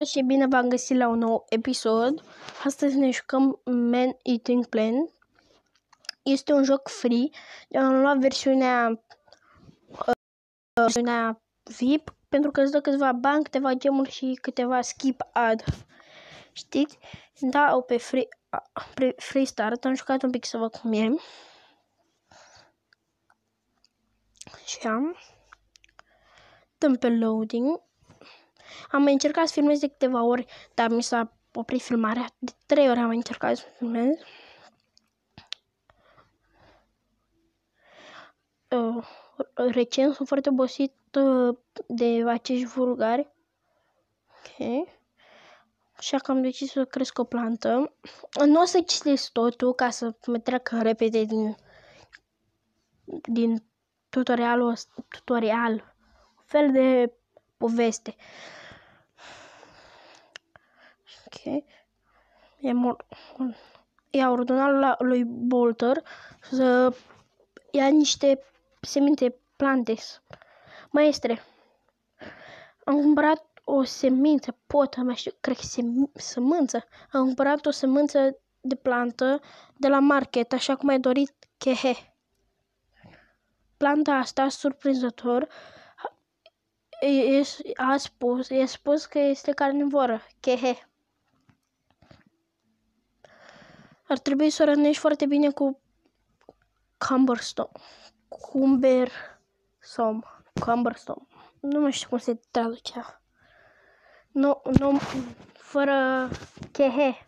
Și bine v-am găsit la un nou episod. Astăzi ne jucăm Man Eating Plant. Este un joc free. Am luat versiunea VIP pentru că îți dă câțiva bani, câteva gemuri și câteva skip ad. Știți? Da, pe free start. Am jucat un pic să văd cum e. Și dăm pe loading. Am mai încercat să filmez de câteva ori, dar mi s-a oprit filmarea. De 3 ori am mai încercat să filmez. Recent sunt foarte obosit de acești vulgari. Ok. Așa că am decis să cresc o plantă. Nu o să citesc totul ca să mă treacă repede din tutorial. Un fel de poveste. Ok. I-a ordonat lui Bolter să ia niște seminte plantes. Maestre, am cumpărat o semință, mai știu, cred că sămânță. Am cumpărat o sămânță de plantă de la market, așa cum ai dorit, chehe. Planta asta, surprinzător, i-a spus că este carnivoră, chehe. Ar trebui să o rănești foarte bine cu cumbersome. Nu mai știu cum se traducea. Nu, fără chehe.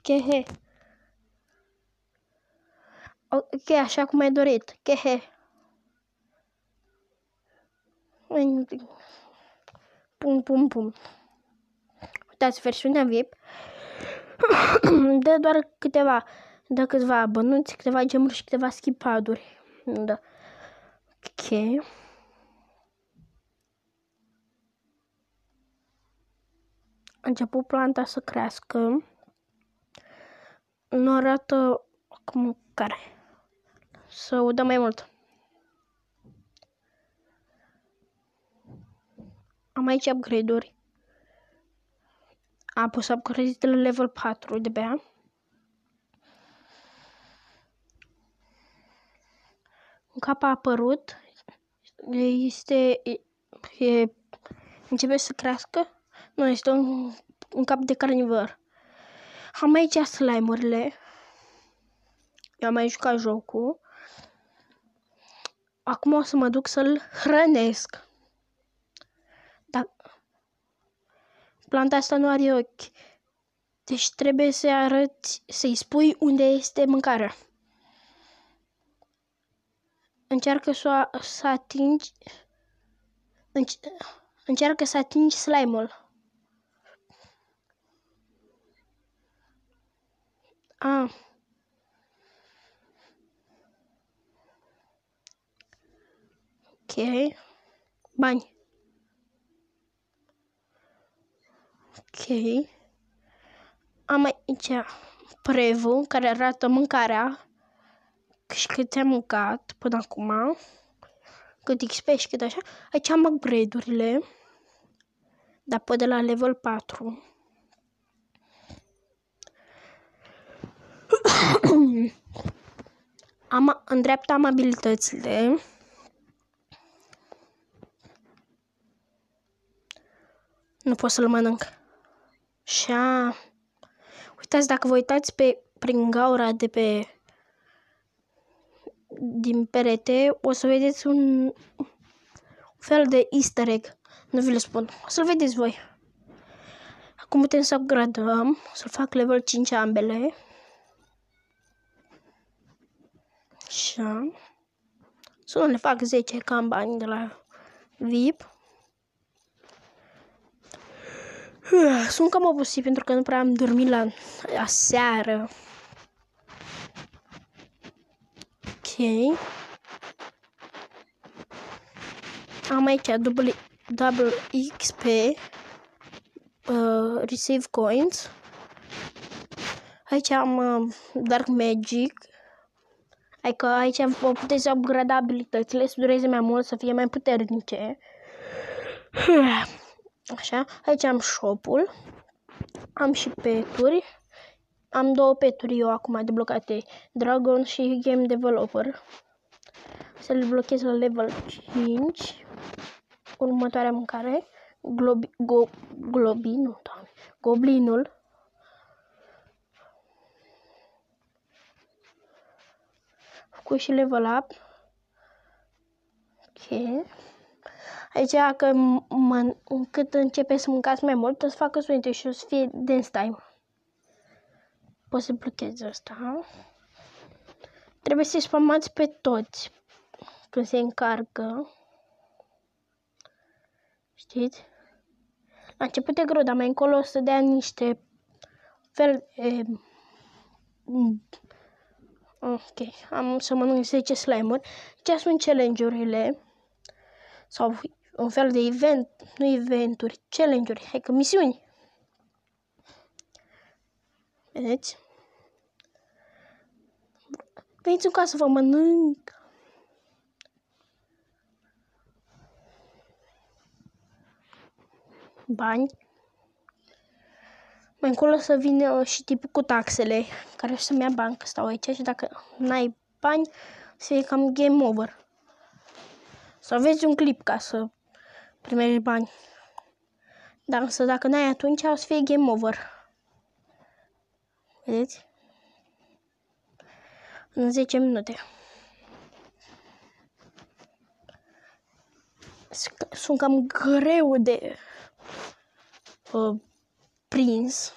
Chehe. Ok, așa cum ai dorit. Chehe. Pum. Uitați, versiunea VIP dă doar câțiva bănuți, câteva gemuri și câteva skip-ad-uri. Da. Ok. A început planta să crească. Nu arată cum care. Să o dăm mai mult. Am aici upgrade-uri. Am pus upgrade de la level 4 de bea. Un cap a apărut. Începe să crească. Nu, este un cap de carnivor. Am aici slime-urile. Eu am mai jucat jocul. Acum o să mă duc să-l hrănesc. Dar planta asta nu are ochi. Deci trebuie să-i spui unde este mâncarea. Încearcă să atingi. Încearcă să atingi slime-ul. Ok. Bani. Ok. Am aici prevul care arată mâncarea și cât am mâncat până acum. Cât XP și cât așa. Aici am upgrade-urile. Dar pe de la level 4. În dreapta am abilitățile. Nu pot să-l mănânc. Așa. Uitați, dacă vă uitați prin gaura din perete, o să vedeți un fel de easter egg. Nu vi le spun. O să-l vedeți voi. Acum putem să upgradăm. Să-l fac level 5 ambele. Așa. Să nu le fac 10 ca în bani de la VIP. Sunt cam obosit pentru că nu prea am dormit la seară. Ok. Am aici double XP. Receive coins. Aici am Dark Magic. Adică aici vă puteți upgrada abilitățile să dureze mai mult, să fie mai puternice. Așa, aici am shop-ul. Am și peturi. Am 2 peturi eu acum deblocate. Dragon și Game Developer. Să le blochez la level 5. Următoarea mâncare. Goblinul. Cu și level up. Ok. Aici cât începe să mâncați mai mult, o să facă sunete și o să fie dance time. Poți să blochez asta. Trebuie să-i spamați pe toți când se încarcă. Știți? La început e greu, dar mai încolo o să dea niște ok, am să mănânc 10 slime-uri. Ce sunt challenge-urile? Sau un fel de event, nu eventuri, challenge-uri, hai că misiuni. Vedeți? Veniți în casă să vă mănânc. Bani. Mai încolo să vină și tipul cu taxele, care o să-mi ia bani, că stau aici și dacă n-ai bani, să fie cam game over. Să vezi un clip ca să primești bani. Dar însă dacă n-ai atunci, o să fie game over. Vedeți? În 10 minute. Sunt cam greu de prins.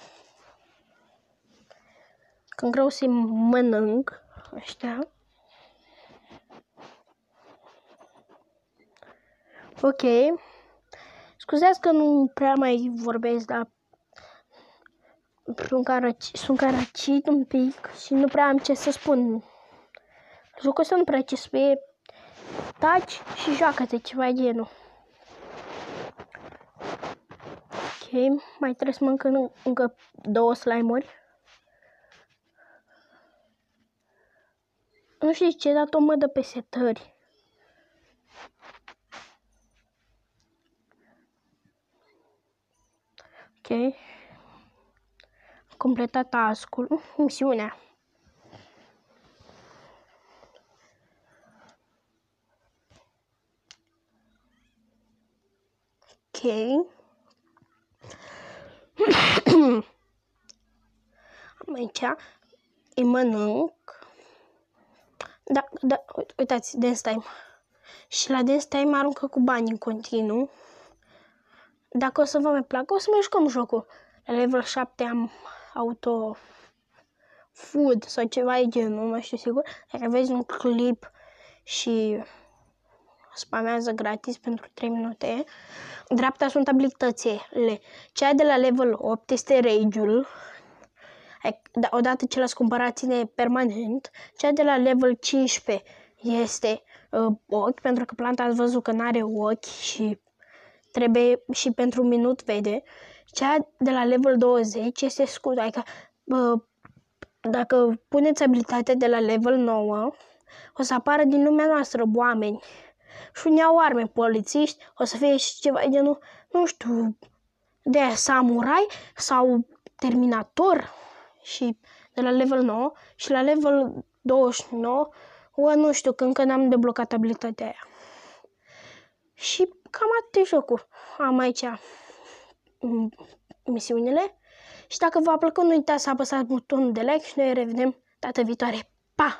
Când greu să-i mănânc ăștia. Ok. Scuzați că nu prea mai vorbesc, dar sunt caracit un pic și nu prea am ce să spun. Jocul ăsta nu prea ce să spune. Taci și joacă-te, ceva genul. Ok, mai trebuie să mănânc încă 2 slime-uri. Nu știu ce, dar tot mă dă pe setări. Ok. Completat task-ul, misiunea. Ok. Aici îi mănânc. Da, uitați, dance time. Și la dance time aruncă cu bani în continuu. Dacă o să vă mai placă, o să mai jucăm jocul. La level 7 am auto food sau ceva de genul, nu știu sigur. Dacă vezi un clip și spamează gratis pentru 3 minute. Dreapta sunt abilitățile. Cea de la level 8 este rage-ul. Odată ce l-ați cumpărat ține permanent. Cea de la level 15 este ochi, pentru că planta ați văzut că n-are ochi și trebuie și pentru un minut vede. Cea de la level 20 este scut, adică dacă puneți abilitatea de la level 9, o să apară din lumea noastră oameni și unii au arme, polițiști, o să fie și ceva genul, nu știu, de samurai sau terminator. Și de la level 9 și la level 29, nu știu, că încă n-am deblocat abilitatea aia. Și cam atât jocul. Am aici misiunile. Și dacă v-a plăcut, nu uitați să apăsați butonul de like și noi revedem data viitoare.